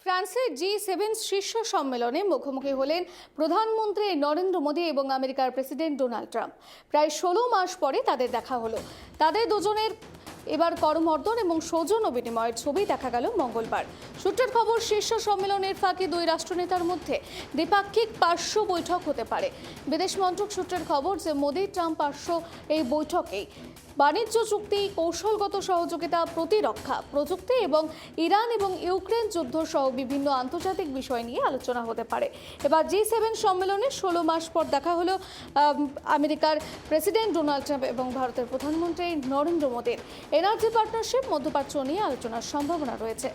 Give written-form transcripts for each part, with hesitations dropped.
ফ্রান্সের G7 শীর্ষ সম্মেলনে মুখোমুখি হলেন প্রধানমন্ত্রী নরেন্দ্র মোদী এবং আমেরিকার প্রেসিডেন্ট ডোনাল্ড ট্রাম্প। প্রায় 16 মাস পরে তাদের দেখা হলো। তাদের দুজনের এবার করমর্দন এবং সৌজন্য বিনিময়ের ছবি দেখা গেল মঙ্গলবার। সূত্রের খবর, শীর্ষ সম্মেলনের ফাঁকে দুই রাষ্ট্রনেতার মধ্যে দ্বিপাক্ষিক পার্শ্ব বৈঠক হতে পারে। বিদেশ মন্ত্রক সূত্রের খবর যে মোদী ট্রাম্প পার্শ্ব এই বৈঠকেই বাণিজ্য চুক্তি, কৌশলগত সহযোগিতা, প্রতিরক্ষা, প্রযুক্তি এবং ইরান এবং ইউক্রেন যুদ্ধ সহ বিভিন্ন আন্তর্জাতিক বিষয় নিয়ে আলোচনা হতে পারে। এবার G7 সম্মেলনে 16 মাস পর দেখা হলো আমেরিকার প্রেসিডেন্ট ডোনাল্ড ট্রাম্প এবং ভারতের প্রধানমন্ত্রী নরেন্দ্র মোদীর। এনার্জি পার্টনারশিপ, মধ্যপ্রাচ্য নিয়ে আলোচনার সম্ভাবনা রয়েছে।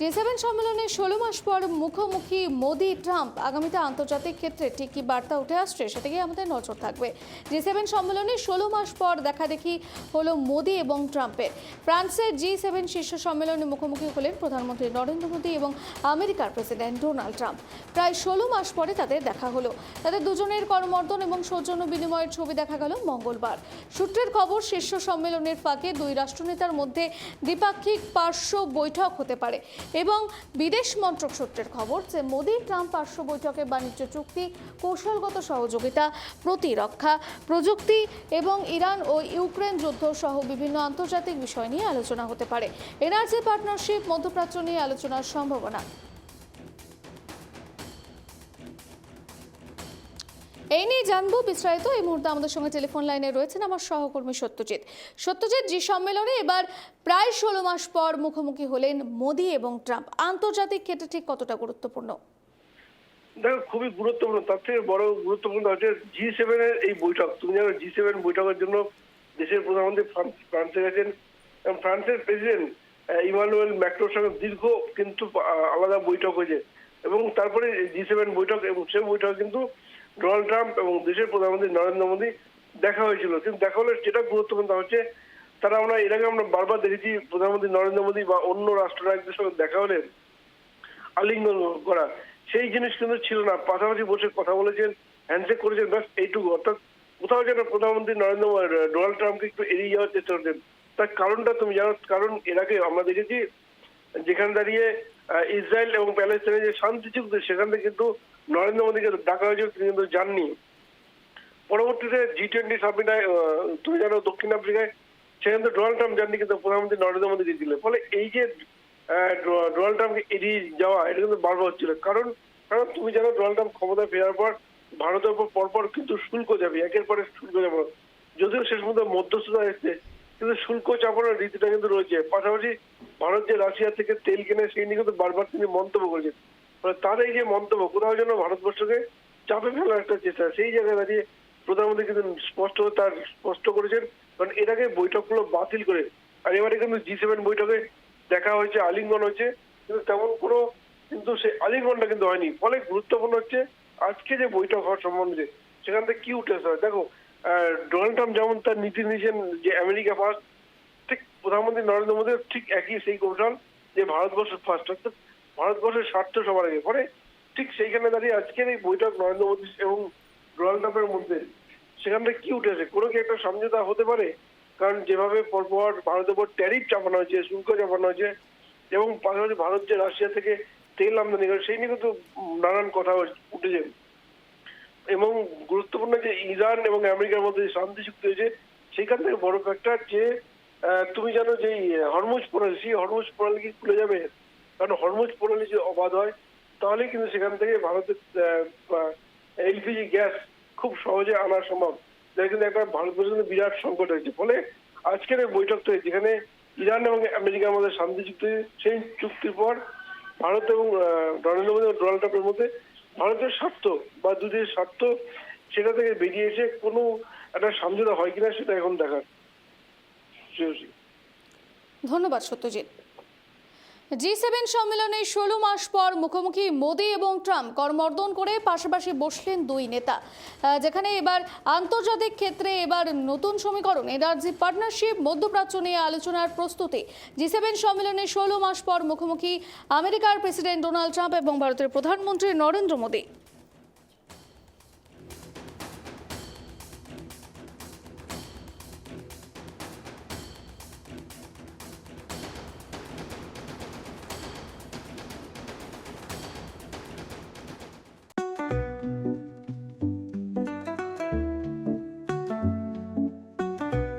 G7 সম্মেলনে 16 মাস পর মুখোমুখি মোদী ট্রাম্প। আগামীতে আন্তর্জাতিক ক্ষেত্রে ঠিক কি বার্তা উঠে আসছে সেদিকে আমাদের নজর থাকবে। G7 সম্মেলনে 16 মাস পর দেখা দেখি হলো মোদী এবং ট্রাম্পের। ফ্রান্সের G7 শীর্ষ সম্মেলনে মুখোমুখি হলেন প্রধানমন্ত্রী নরেন্দ্র মোদী এবং আমেরিকার প্রেসিডেন্ট ডোনাল্ড ট্রাম্প। প্রায় 16 মাস পরে তাদের দেখা হলো। তাদের দুজনের করমর্দন এবং সৌজন্য বিনিময়ের ছবি দেখা গেল মঙ্গলবার। সূত্রের খবর, শীর্ষ সম্মেলনের ফাঁকে দুই রাষ্ট্রনেতার মধ্যে দ্বিপাক্ষিক পার্শ্ব বৈঠক হতে পারে এবং বিদেশ মন্ত্রক সূত্রের খবর যে মোদী ট্রাম্প পার্শ্ব বৈঠকে বাণিজ্য চুক্তি, কৌশলগত সহযোগিতা, প্রতিরক্ষা, প্রযুক্তি এবং ইরান ও ইউক্রেন যুদ্ধ সহ বিভিন্ন আন্তর্জাতিক বিষয় নিয়ে আলোচনা হতে পারে। এনার্জি পার্টনারশিপ, মধ্যপ্রাচ্য নিয়ে আলোচনার সম্ভাবনা। এই নিয়ে জানবো বিস্তারিত। এই মুহূর্তে আমাদের সঙ্গে টেলিফোন লাইনে রয়েছেন আমার সহকর্মী সত্যজিৎ। G সম্মেলনে এবার প্রায় 16 মাস পর মুখোমুখি হলেন মোদী এবং ট্রাম্প। আন্তর্জাতিক ক্ষেত্রে ঠিক কতটা গুরুত্বপূর্ণ? দেখো, খুবই গুরুত্বপূর্ণ। তার থেকে বড় গুরুত্বপূর্ণ হচ্ছে G7 এর এই বৈঠক। তুমি জানো, G7 বৈঠকের জন্য দেশের প্রধানমন্ত্রী ফ্রান্সে গেছেন এবং ফ্রান্সের প্রেসিডেন্ট ইমানুয়েল ম্যাক্রোর সঙ্গে দীর্ঘ কিন্তু আলাদা বৈঠক হয়েছে এবং তারপরে G7 বৈঠক এবং সেই বৈঠক কিন্তু ডোনাল্ড ট্রাম্প এবং দেশের প্রধানমন্ত্রী নরেন্দ্র মোদী দেখা হয়েছিল। কিন্তু দেখা হলে যেটা গুরুত্বপূর্ণ হচ্ছে, এর আগে আমরা বারবার দেখেছি প্রধানমন্ত্রী নরেন্দ্র মোদী বা অন্য রাষ্ট্রনায়কদের সঙ্গে দেখা হলে আলিঙ্গন করা, সেই জিনিস কিন্তু ছিল না। পাশাপাশি বসে কথা বলেছেন, হ্যান্ডশেক করেছেন, ব্যাস এইটুকু। অর্থাৎ কোথাও যেন প্রধানমন্ত্রী ডোনাল্ড ট্রাম্পকে একটু এড়িয়ে যাওয়ার চেষ্টা করছেন। তার কারণটা তুমি জানো, কারণ এর আগে আমরা দেখেছি যেখানে দাঁড়িয়ে ইসরায়েল এবং প্যালেস্টাইনের যে শান্তি চুক্তি, সেখান থেকে কিন্তু নরেন্দ্র মোদীকে ডাকা হয়েছিল, তিনি কিন্তু যাননি। পরবর্তীতে G20 সামিটে তুমি জানো দক্ষিণ আফ্রিকায়, সেখানে তো ডোনাল্ড ট্রাম্প যাননি, কিন্তু প্রধানমন্ত্রী নরেন্দ্র মোদী গিয়েছিলেন। ফলে এই যে ডোনাল্ড ট্রাম্পকে এড়িয়ে যাওয়া, এটা কিন্তু বারবার হচ্ছিল। কারণ তুমি জানো, ডোনাল্ড ট্রাম্প ক্ষমতায় ফেরার পর ভারতের উপর পরপর কিন্তু শুল্ক যাবে, একের পরে শুল্ক যাবে। যদিও শেষ মধ্যে মধ্যস্থতা এসছে, কিন্তু শুল্ক চাপানোর রীতিটা কিন্তু রয়েছে। পাশাপাশি ভারত যে রাশিয়া থেকে তেল কেনে, সেই নিয়ে কিন্তু বারবার তিনি মন্তব্য করেছেন। তার এই যে মন্তব্য, কোথাও যেন ভারতবর্ষকে চাপে ফেলার একটা চেষ্টা, সেই জায়গায় দাঁড়িয়ে প্রধানমন্ত্রী কিন্তু স্পষ্ট করেছেন। কারণ এর আগে বৈঠকগুলো বাতিল করে, আর এবারে কিন্তু G7 বৈঠকে দেখা হয়েছে, আলিঙ্গন হয়েছে, কিন্তু তেমন কোনো কিন্তু সেই আলিঙ্গনটা কিন্তু হয়নি। ফলে গুরুত্বপূর্ণ হচ্ছে আজকে যে বৈঠক হওয়ার সম্বন্ধে সেখান থেকে কি উঠে আসে। দেখো, ডোনাল্ড ট্রাম্প যেমন তার নীতি নিয়েছেন যে আমেরিকা ফার্স্ট, ঠিক প্রধানমন্ত্রী নরেন্দ্র মোদী ঠিক একই সেই কৌশল যে ভারতবর্ষ ফার্স্ট, অর্থাৎ ভারতবর্ষের স্বার্থ সবার আগে। ফলে ঠিক সেইখানে দাঁড়িয়ে আজকের এই বৈঠক নরেন্দ্র মোদী এবং ডোনাল্ড ট্রাম্পের মধ্যে সেখান থেকে কি উঠেছে, কোনো কি একটা সমঝোতা হতে পারে? কারণ যেভাবে পরপর ভারতের উপর ট্যারিফ চাপানো হয়েছে, শুল্ক চাপানো হয়েছে এবং পাশাপাশি ভারত যে রাশিয়া থেকে তেল আমদানি করে, সেই নিয়ে কিন্তু নানান কথা উঠেছে। এবং গুরুত্বপূর্ণ যে ইরান এবং আমেরিকার মধ্যে যে শান্তি চুক্তি হয়েছে, সেইখান থেকে বড় ফ্যাক্টর যে তুমি জানো যে হরমুজ প্রণালী, সেই হরমুজ প্রণালী কি খুলে যাবে? কারণ হরমুজ প্রণালী যদি অবাধ হয়, তাহলে কিন্তু সেখান থেকে ভারতের এলপিজি গ্যাস খুব সহজে আনা সম্ভব। কিন্তু একটা ভারতবর্ষের কিন্তু বিরাট সংকট হয়েছে। ফলে আজকের এই বৈঠকটা, যেখানে ইরান এবং আমেরিকার মধ্যে শান্তি চুক্তি, সেই চুক্তির পর ভারত এবং নরেন্দ্র মোদী এবং ডোনাল্ড ট্রাম্পের মধ্যে ভারতের স্বার্থ বা দুদেশের স্বার্থ, সেটা থেকে বেরিয়ে এসে কোনো একটা সমঝোতা হয় কিনা, সেটা এখন দেখার। ধন্যবাদ সত্যজিৎ। G7 সম্মেলনে 16 মাস পর মুখোমুখি মোদী এবং ট্রাম্প। করমর্দন করে পাশাপাশি বসলেন দুই নেতা, যেখানে এবার আন্তর্জাতিক ক্ষেত্রে এবার নতুন সমীকরণ, এনার্জি পার্টনারশিপ, মধ্যপ্রাচ্য নিয়ে আলোচনার প্রস্তুতি। G7 সম্মেলনে 16 মাস পর মুখোমুখি আমেরিকার প্রেসিডেন্ট ডোনাল্ড ট্রাম্প এবং ভারতের প্রধানমন্ত্রী নরেন্দ্র মোদী।